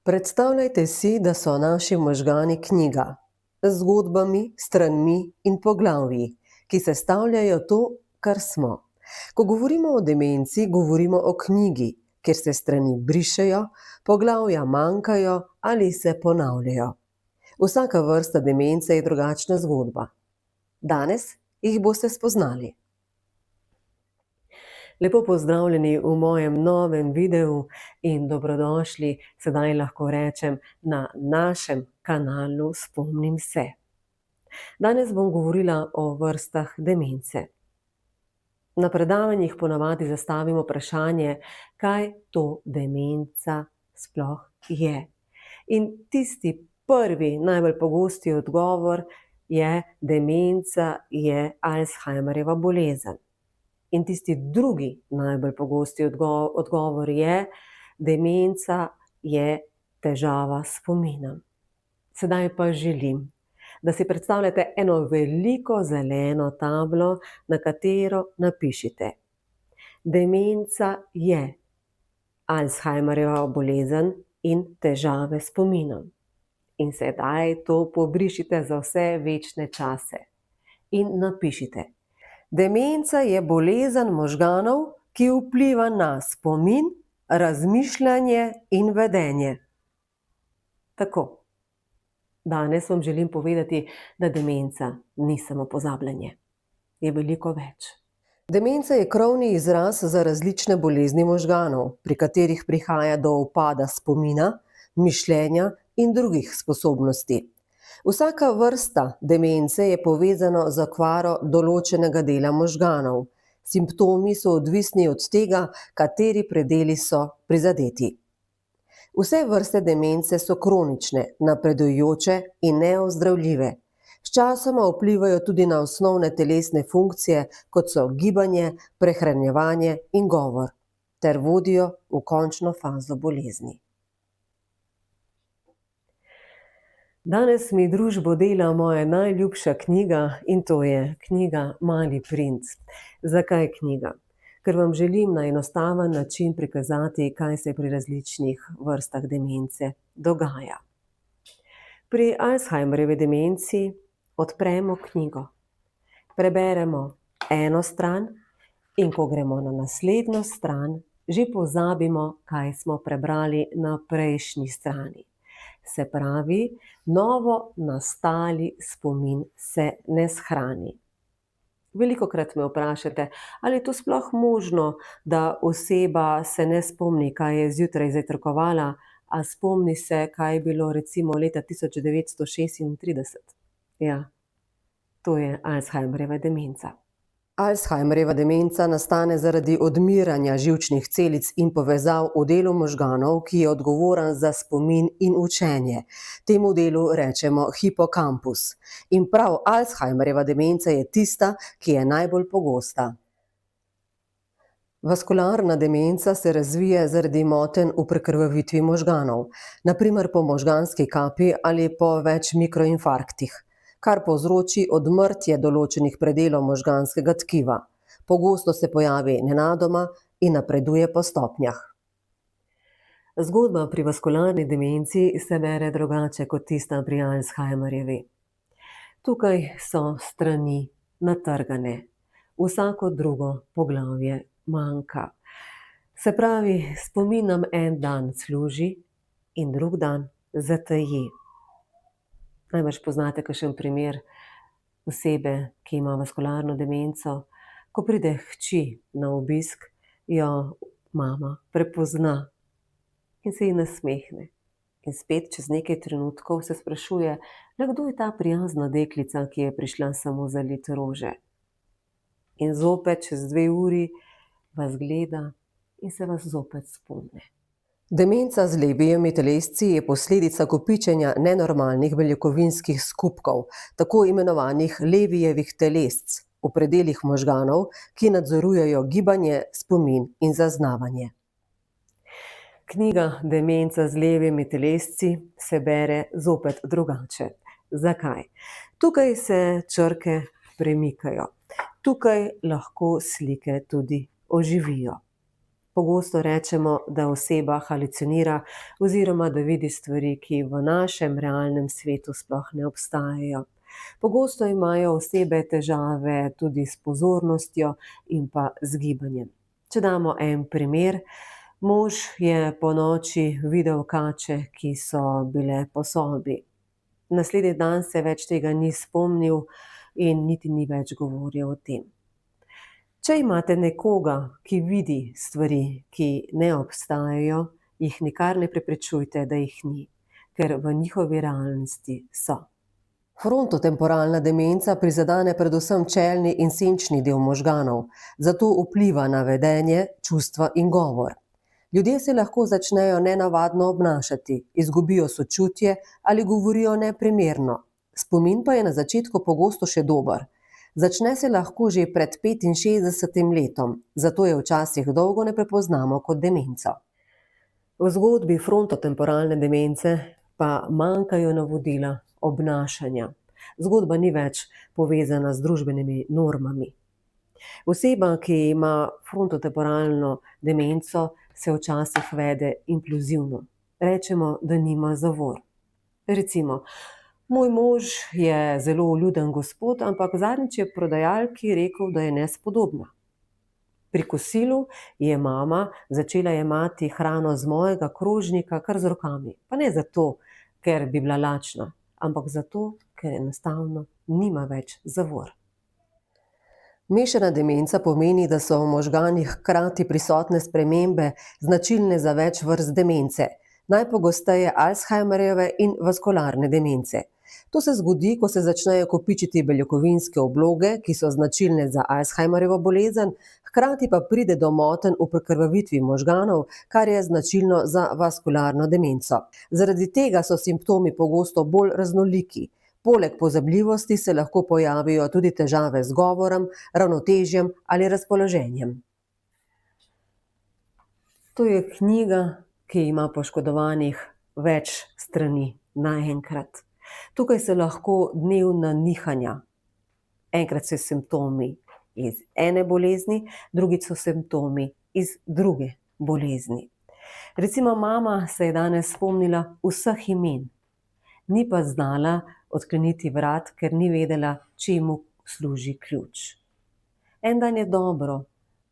Predstavljajte si, da so naši možgani knjiga z zgodbami, stranmi in poglavji, ki sestavljajo to, kar smo. Ko govorimo o demenci, govorimo o knjigi, kjer se strani brišejo, poglavja manjkajo ali se ponavljajo. Vsaka vrsta demence je drugačna zgodba. Danes jih boste spoznali. Lepo pozdravljeni v mojem novem videu in dobrodošli, sedaj lahko rečem, na našem kanalu Spomnim se. Danes bom govorila o vrstah demence. Na predavanjih ponavadi zastavim vprašanje, kaj to demenca sploh je. In tisti prvi, najbolj pogosti odgovor je: demenca je Alzheimerjeva bolezen. In tisti drugi najbolj pogosti odgovor je: demenca je težava s spominom. Sedaj pa želim, da si predstavljate eno veliko zeleno tablo, na katero napišite: demenca je Alzheimerjeva bolezen in težave s spominom. In sedaj to pobrišite za vse večne čase. In napišite: demenca je bolezen možganov, ki vpliva na spomin, razmišljanje in vedenje. Tako. Danes vam želim povedati, da demenca ni samo pozabljanje. Je veliko več. Demenca je krovni izraz za različne bolezni možganov, pri katerih prihaja do upada spomina, mišljenja in drugih sposobnosti. Vsaka vrsta demence je povezana z okvaro določenega dela možganov. Simptomi so odvisni od tega, kateri predeli so prizadeti. Vse vrste demence so kronične, napredujoče in neozdravljive. Sčasoma vplivajo tudi na osnovne telesne funkcije, kot so gibanje, prehranjevanje in govor, ter vodijo v končno fazo bolezni. Danes mi družbo dela moja najljubša knjiga in to je knjiga Mali princ. Zakaj knjiga? Ker vam želim na enostaven način prikazati, kaj se pri različnih vrstah demence dogaja. Pri Alzheimerjevi demenci odpremo knjigo, preberemo eno stran in ko gremo na naslednjo stran, že pozabimo, kaj smo prebrali na prejšnji strani. Se pravi, novo nastali spomin se ne shrani. Velikokrat me vprašate, ali je to sploh možno, da oseba se ne spomni, kaj je zjutraj zajtrkovala, a spomni se, kaj je bilo recimo leta 1936. Ja, to je Alzheimerjeva demenca. Alzheimerjeva demenca nastane zaradi odmiranja živčnih celic in povezav v delu možganov, ki je odgovoren za spomin in učenje. Temu delu rečemo hipokampus. In prav Alzheimerjeva demenca je tista, ki je najbolj pogosta. Vaskularna demenca se razvije zaradi motenj v prekrvavitvi možganov, na primer po možganski kapi ali po več mikroinfarktih, kar povzroči odmrtje določenih predelov možganskega tkiva. Pogosto se pojavi nenadoma in napreduje po stopnjah. Zgodba pri vaskularni demenci se bere drugače kot tista pri Alzheimerjevi. Tukaj so strani natrgane. Vsako drugo poglavje manjka. Se pravi, spomin nam en dan služi in drug dan zataji. Najbrž poznate kakšen primer osebe, ki ima vaskularno demenco. Ko pride hči na obisk, jo mama prepozna in se ji nasmehne. In spet čez nekaj trenutkov se sprašuje, le kdo je ta prijazna deklica, ki je prišla samo zalit rože. In zopet čez 2 uri vas gleda in se vas zopet spomne. Demenca z Levijevimi telesci je posledica kopičenja nenormalnih beljakovinskih skupkov, tako imenovanih Levijevih telesc, v predelih možganov, ki nadzorujejo gibanje, spomin in zaznavanje. Knjiga Demenca z Levijevimi telesci se bere zopet drugače. Zakaj? Tukaj se črke premikajo. Tukaj lahko slike tudi oživijo. Pogosto rečemo, da oseba halucinira oziroma da vidi stvari, ki v našem realnem svetu sploh ne obstajajo. Pogosto imajo osebe težave tudi s pozornostjo in pa z gibanjem. Če damo en primer, mož je ponoči videl kače, ki so bile po sobi. Naslednji dan se več tega ni spomnil in niti ni več govoril o tem. Če imate nekoga, ki vidi stvari, ki ne obstajajo, jih nikar ne prepričujte, da jih ni, ker v njihovi realnosti so. Frontotemporalna demenca prizadene predvsem čelni in senčni del možganov, zato vpliva na vedenje, čustva in govor. Ljudje se lahko začnejo nenavadno obnašati, izgubijo sočutje ali govorijo neprimerno. Spomin pa je na začetku pogosto še dober. Začne se lahko že pred 65 letom, zato je včasih dolgo ne prepoznamo kot demenco. V zgodbi frontotemporalne demence pa manjkajo navodila obnašanja. Zgodba ni več povezana z družbenimi normami. Oseba, ki ima frontotemporalno demenco, se včasih vede impulzivno. Rečemo, da nima zavor. Recimo, moj mož je zelo vljuden gospod, ampak zadnjič je prodajalki rekel, da je nespodobna. Pri kosilu je mama začela jemati hrano z mojega krožnika kar z rokami. Pa ne zato, ker bi bila lačna, ampak zato, ker enostavno nima več zavor. Mešana demenca pomeni, da so v možganih hkrati prisotne spremembe, značilne za več vrst demence, najpogosteje Alzheimerjeve in vaskularne demence. To se zgodi, ko se začnejo kopičiti beljakovinske obloge, ki so značilne za Alzheimerjevo bolezen, hkrati pa pride do motenj v prekrvavitvi možganov, kar je značilno za vaskularno demenco. Zaradi tega so simptomi pogosto bolj raznoliki. Poleg pozabljivosti se lahko pojavijo tudi težave z govorom, ravnotežjem ali razpoloženjem. To je knjiga, ki ima poškodovanih več strani naenkrat. Tukaj so lahko dnevna nihanja. Enkrat so simptomi iz ene bolezni, drugič so simptomi iz druge bolezni. Recimo mama se je danes spomnila vseh imen, ni pa znala odkleniti vrat, ker ni vedela, čemu služi ključ. En dan je dobro,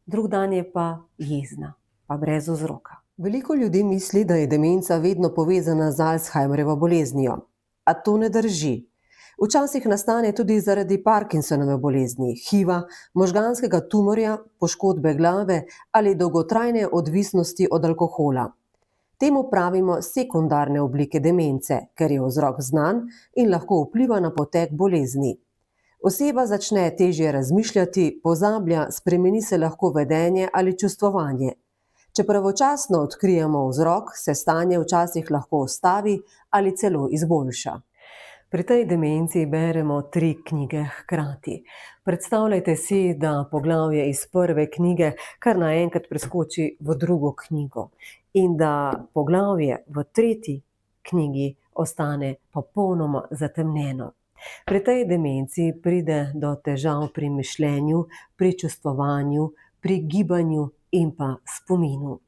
drug dan je pa jezna, pa brez vzroka. Veliko ljudi misli, da je demenca vedno povezana z Alzheimerjevo boleznijo, a to ne drži. Včasih nastane tudi zaradi Parkinsonove bolezni, HIV-a, možganskega tumorja, poškodbe glave ali dolgotrajne odvisnosti od alkohola. Temu pravimo sekundarne oblike demence, ker je vzrok znan in lahko vpliva na potek bolezni. Oseba začne težje razmišljati, pozablja, spremeni se lahko vedenje ali čustvovanje. Če pravočasno odkrijemo vzrok, se stanje včasih lahko ustavi ali celo izboljša. Pri tej demenci beremo 3 knjige hkrati. Predstavljajte si, da poglavje iz prve knjige kar naenkrat preskoči v drugo knjigo in da poglavje v tretji knjigi ostane popolnoma zatemnjeno. Pri tej demenci pride do težav pri mišljenju, pri čustvovanju, pri gibanju in pa spominu.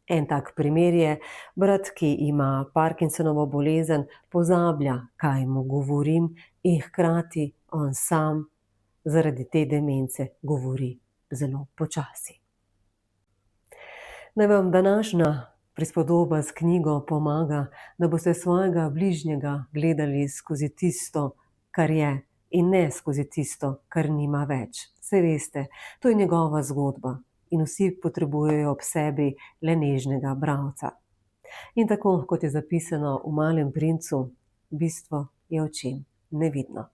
En tak primer je, brat, ki ima Parkinsonovo bolezen, pozablja, kaj mu govorim, in hkrati on sam zaradi te demence govori zelo počasi. Naj vam današnja prispodoba s knjigo pomaga, da boste svojega bližnjega gledali skozi tisto, kar je, in ne skozi tisto, kar nima več. Saj veste, to je njegova zgodba. In vsi potrebujejo ob sebi le nežnega bralca. In tako, kot je zapisano v Malem princu, bistvo je očem nevidno.